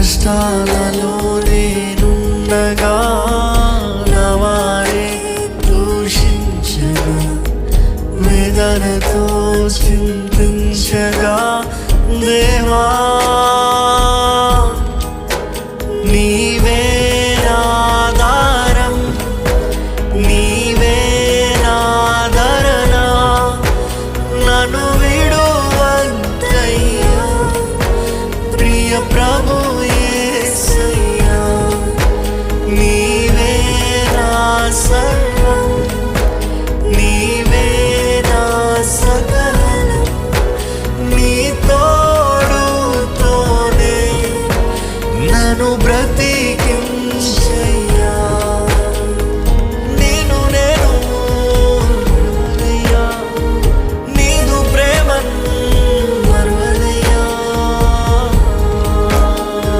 కష్టాలలో నేనుండగా నా వారే దూషించగా, వేదనతో చింతించగా, దేవా నీవే నాధారం, నీవే నాధరణ, నన్ను విడువద్దయ్యా ప్రియ ప్రభు యేసయ్యా. నీవే నా సర్వం, నీవే నా సకలం, నీ తోడుతోనే నన్ను బ్రతి